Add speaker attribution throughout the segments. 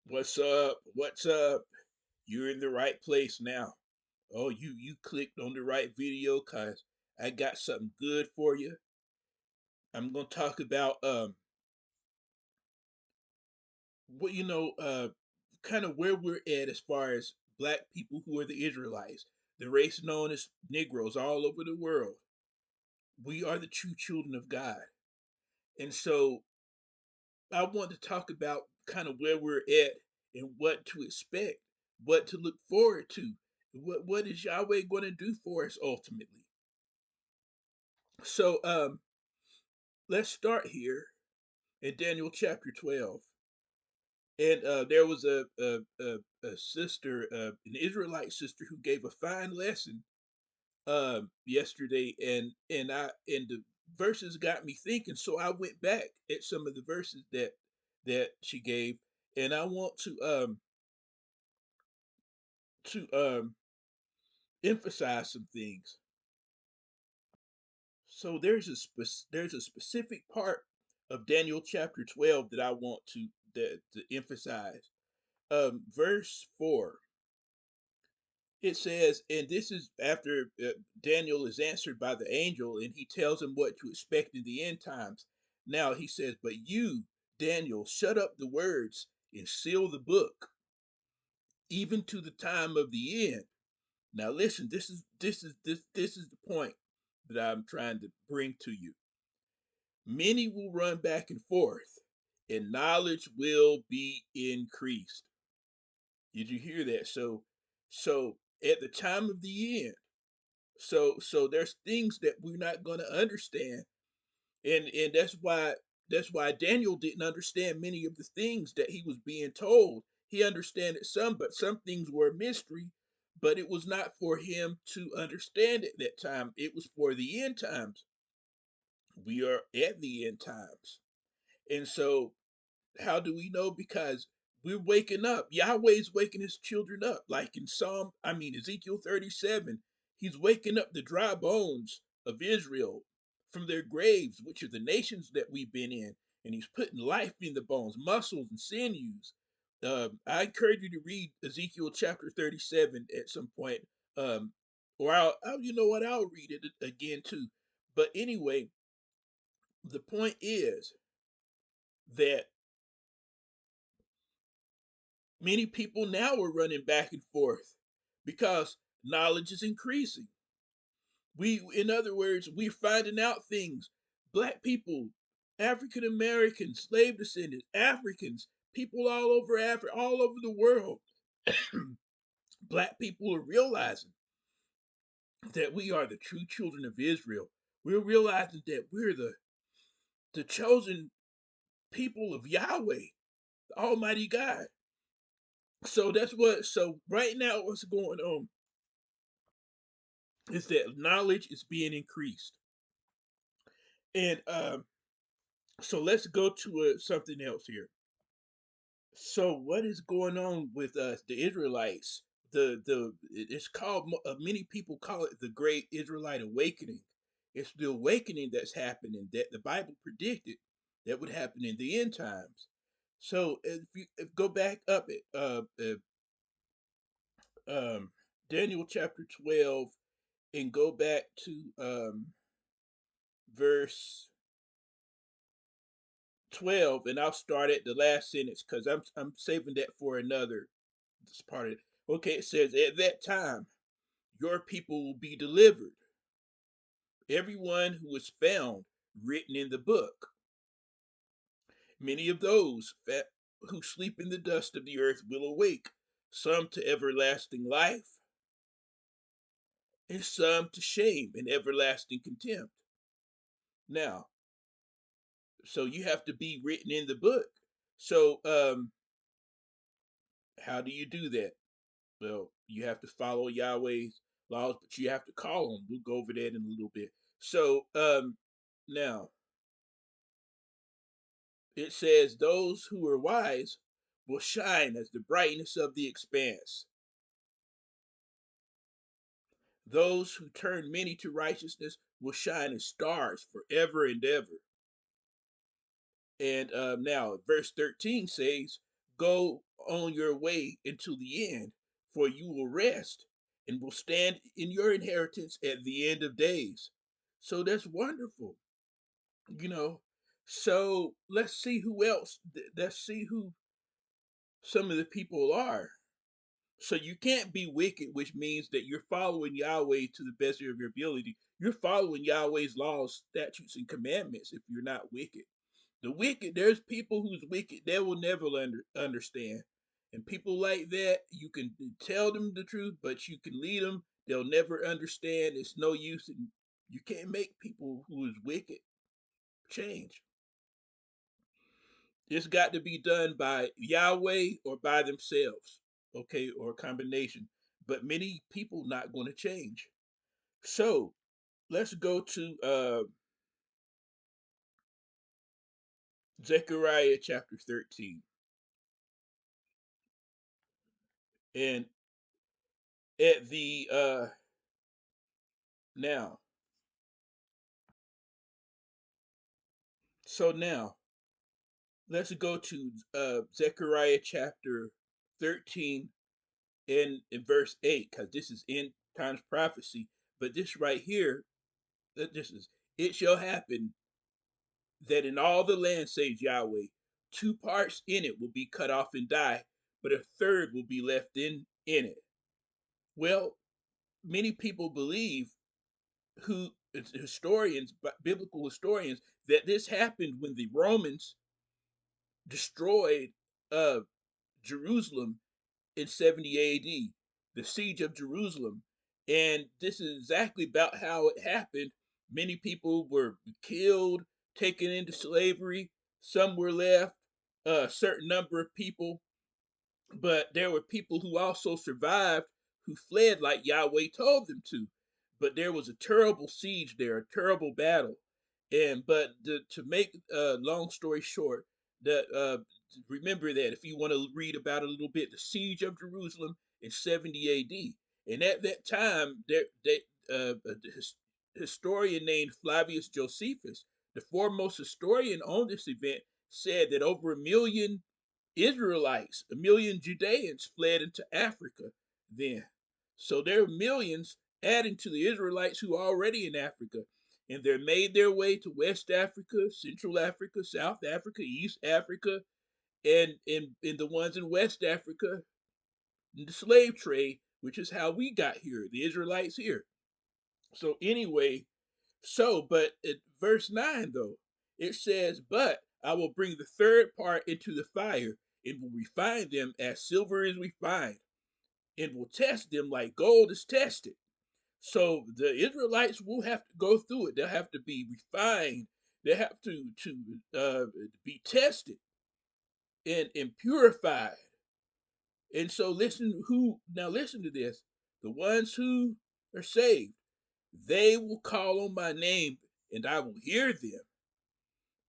Speaker 1: What's up? What's up? You're in the right place now. Oh, you clicked on the right video cuz I got something good for you. I'm going to talk about what kind of where we're at as far as black people who are the Israelites, the race known as Negroes all over the world. We are the true children of God. And so I want to talk about kind of where we're at and what to expect, what to look forward to. What is Yahweh going to do for us ultimately? So let's start here in Daniel chapter 12. And there was a sister, an Israelite sister, who gave a fine lesson yesterday, and the verses got me thinking. So I went back at some of the verses that she gave, and I want to emphasize some things. So there's a specific part of Daniel chapter 12 that I want to emphasize. Verse 4. It says, and this is after Daniel is answered by the angel, and he tells him what to expect in the end times. Now he says, "But you, Daniel, shut up the words and seal the book, even to the time of the end." Now listen, this is the point that I'm trying to bring to you. Many will run back and forth, and knowledge will be increased. Did you hear that? So at the time of the end, so there's things that we're not going to understand, and that's why Daniel didn't understand many of the things that he was being told. He understood some, but some things were a mystery. But it was not for him to understand at that time. It was for the end times. We are at the end times, and so how do we know? Because we're waking up. Yahweh's waking his children up. Like in Ezekiel 37, he's waking up the dry bones of Israel from their graves, which are the nations that we've been in. And he's putting life in the bones, muscles, and sinews. I encourage you to read Ezekiel chapter 37 at some point. Or you know what, I'll read it again too. But anyway, the point is that many people now are running back and forth because knowledge is increasing. In other words, we're finding out things. Black people, African Americans, slave descendants, Africans, people all over Africa, all over the world. Black people are realizing that we are the true children of Israel. We're realizing that we're the chosen people of Yahweh, the Almighty God. So right now what's going on is that knowledge is being increased. And so let's go to something else here. So what is going on with the Israelites? It's called, many people call it the Great Israelite Awakening. It's the awakening that's happening that the Bible predicted that would happen in the end times. So if go back up at Daniel chapter 12 and go back to verse 12, and I'll start at the last sentence because I'm saving that for another this part of it. Okay, it says, "At that time your people will be delivered, everyone who is found written in the book. Many of those who sleep in the dust of the earth will awake, some to everlasting life, and some to shame and everlasting contempt." Now, so you have to be written in the book. So how do you do that? Well, you have to follow Yahweh's laws, but you have to call them. We'll go over that in a little bit. So now it says, "Those who are wise will shine as the brightness of the expanse. Those who turn many to righteousness will shine as stars forever and ever." And now verse 13 says, "Go on your way until the end, for you will rest and will stand in your inheritance at the end of days. So that's wonderful, you know. So let's see who else. Let's see who some of the people are. So you can't be wicked, which means that you're following Yahweh to the best of your ability. You're following Yahweh's laws, statutes, and commandments if you're not wicked. The wicked, there's people who's wicked, they will never understand. And people like that, you can tell them the truth, but you can lead them, they'll never understand. It's no use. And you can't make people who is wicked change. It's got to be done by Yahweh or by themselves, okay, or a combination. But many people not going to change. So let's go to Zechariah chapter 13. And at the now, so now let's go to Zechariah chapter 13 in verse 8, because this is end times prophecy. But this right here, this is, it shall happen that in all the land, says Yahweh, two parts in it will be cut off and die, but a third will be left in it. Well, many people believe, who historians, biblical historians, that this happened when the Romans destroyed uh, Jerusalem in 70 AD, the siege of Jerusalem. And this is exactly about how it happened. Many people were killed, taken into slavery, some were left, a certain number of people, but there were people who also survived, who fled like Yahweh told them to. But there was a terrible siege there, a terrible battle. And but to make a long story short, that remember that if you want to read about a little bit, the siege of Jerusalem in 70 AD. And at that time, historian named Flavius Josephus, the foremost historian on this event, said that over 1 million Israelites, 1 million Judeans fled into Africa then. So there are millions adding to the Israelites who are already in Africa. And they made their way to West Africa, Central Africa, South Africa, East Africa, and in the ones in West Africa, in the slave trade, which is how we got here, the Israelites here. So anyway, but at verse 9 though, it says, but I will bring the third part into the fire and will refine them as silver is refined, and will test them like gold is tested. So the Israelites will have to go through it. They'll have to be refined. They have to be tested and purified. And so listen to this. The ones who are saved, they will call on my name and I will hear them.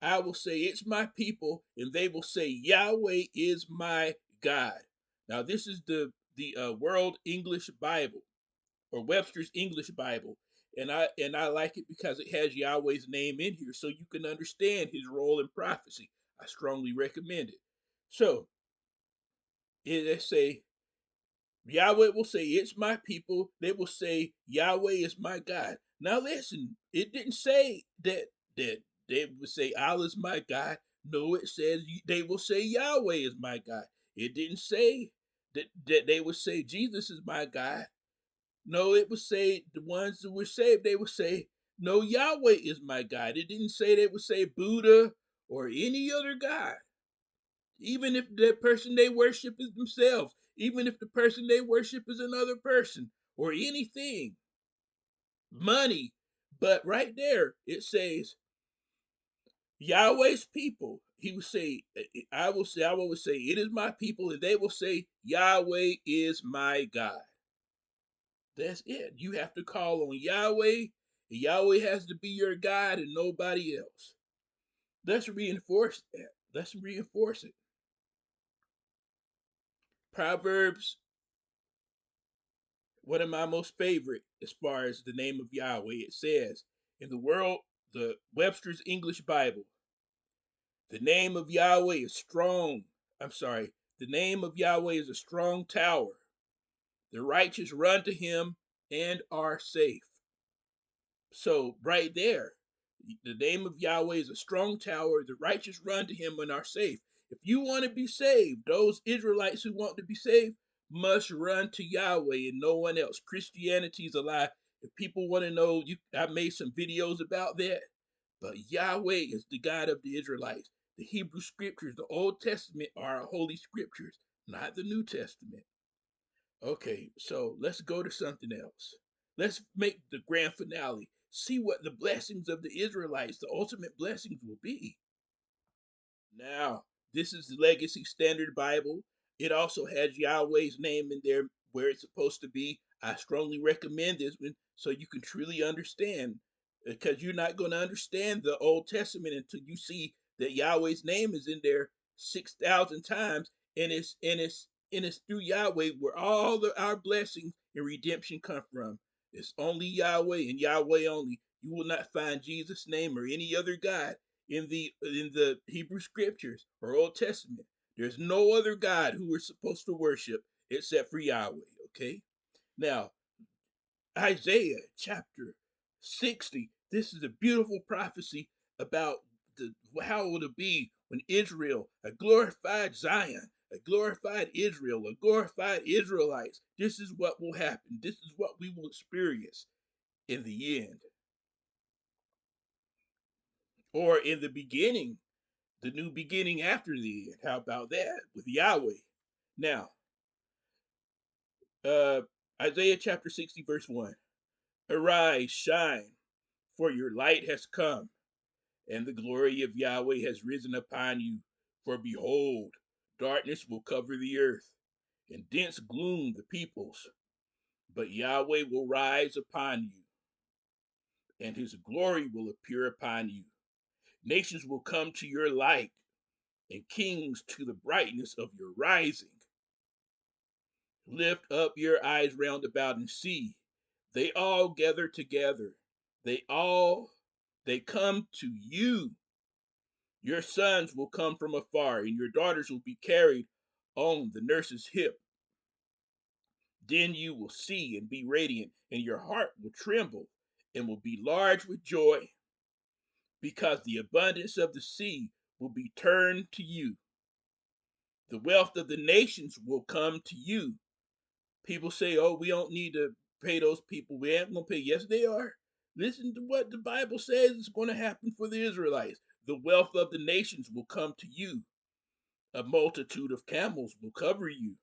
Speaker 1: I will say, it's my people, and they will say, Yahweh is my God. Now, this is the World English Bible, or Webster's English Bible, and I like it because it has Yahweh's name in here, so you can understand his role in prophecy. I strongly recommend it. So, they say, Yahweh will say, it's my people. They will say, Yahweh is my God. Now listen, it didn't say that they would say, Allah is my God. No, it says they will say, Yahweh is my God. It didn't say that they would say, Jesus is my God. No, it would say the ones that were saved, they would say, no, Yahweh is my God. It didn't say they would say Buddha or any other God. Even if the person they worship is themselves, even if the person they worship is another person or anything, money. But right there, it says Yahweh's people. He will say, I will say, Yahweh will say, it is my people, and they will say, Yahweh is my God. That's it. You have to call on Yahweh, and Yahweh has to be your God and nobody else. Let's reinforce that. Let's reinforce it. Proverbs, one of my most favorite as far as the name of Yahweh. It says in the Webster's English Bible, the name of Yahweh is strong. I'm sorry. The name of Yahweh is a strong tower. The righteous run to him and are safe. So right there, the name of Yahweh is a strong tower. The righteous run to him and are safe. If you want to be saved, those Israelites who want to be saved must run to Yahweh and no one else. Christianity is a lie. If people want to know, I made some videos about that. But Yahweh is the God of the Israelites. The Hebrew scriptures, the Old Testament, are holy scriptures, not the New Testament. Okay, so let's go to something else. Let's make the grand finale. See what the blessings of the Israelites, the ultimate blessings, will be. Now, this is the Legacy Standard Bible. It also has Yahweh's name in there where it's supposed to be. I strongly recommend this one so you can truly understand, because you're not going to understand the Old Testament until you see that Yahweh's name is in there 6,000 times, and it's through Yahweh where all our blessings and redemption come from. It's only Yahweh and Yahweh only. You will not find Jesus' name or any other God in the Hebrew scriptures or Old Testament. There's no other God who we're supposed to worship except for Yahweh. Okay. Now, Isaiah chapter 60. This is a beautiful prophecy about how it will be when Israel, a glorified Zion, a glorified Israel, a glorified Israelites. This is what will happen. This is what we will experience in the end, or in the beginning, the new beginning after the end. How about that with Yahweh? Now, uh, Isaiah chapter 60, verse 1. Arise, shine, for your light has come, and the glory of Yahweh has risen upon you. For behold, darkness will cover the earth, and dense gloom the peoples. But Yahweh will rise upon you, and his glory will appear upon you. Nations will come to your light, and kings to the brightness of your rising. Lift up your eyes round about and see. They all gather together. They come to you. Your sons will come from afar, and your daughters will be carried on the nurse's hip. Then you will see and be radiant, and your heart will tremble and will be large with joy, because the abundance of the sea will be turned to you. The wealth of the nations will come to you. People say, oh, we don't need to pay those people. We ain't going to pay. Yes, they are. Listen to what the Bible says is going to happen for the Israelites. The wealth of the nations will come to you. A multitude of camels will cover you.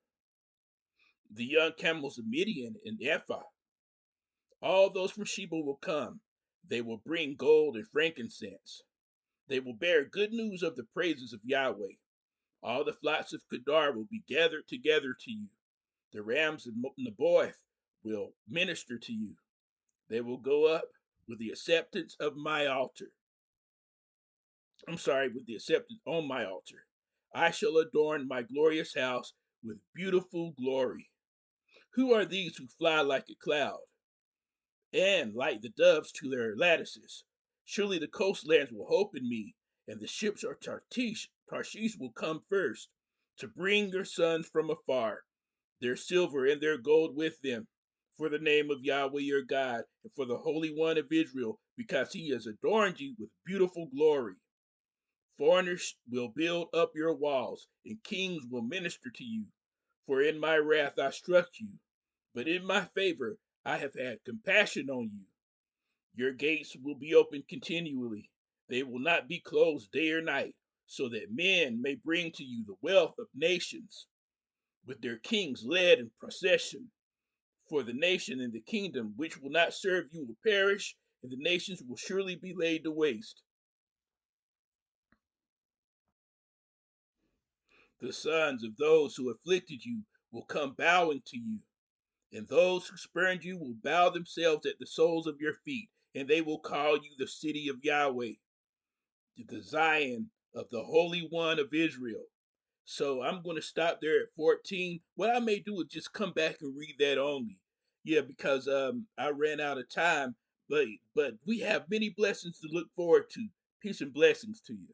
Speaker 1: The young camels of Midian and Ephah. All those from Sheba will come. They will bring gold and frankincense. They will bear good news of the praises of Yahweh. All the flocks of Kedar will be gathered together to you. The rams of Nebaioth will minister to you. They will go up with the acceptance of my altar. With the acceptance on my altar. I shall adorn my glorious house with beautiful glory. Who are these who fly like a cloud, and like the doves to their lattices? Surely the coastlands will hope in me, and the ships of Tarshish will come first, to bring your sons from afar, their silver and their gold with them, for the name of Yahweh your God, and for the Holy One of Israel, because he has adorned you with beautiful glory. Foreigners will build up your walls, and kings will minister to you. For in my wrath I struck you, but in my favor I have had compassion on you. Your gates will be open continually. They will not be closed day or night, so that men may bring to you the wealth of nations, with their kings led in procession. For the nation and the kingdom which will not serve you will perish, and the nations will surely be laid to waste. The sons of those who afflicted you will come bowing to you, and those who spurned you will bow themselves at the soles of your feet, and they will call you the city of Yahweh, the Zion of the Holy One of Israel. So I'm going to stop there at 14. What I may do is just come back and read that only. Yeah, because I ran out of time, but we have many blessings to look forward to. Peace and blessings to you.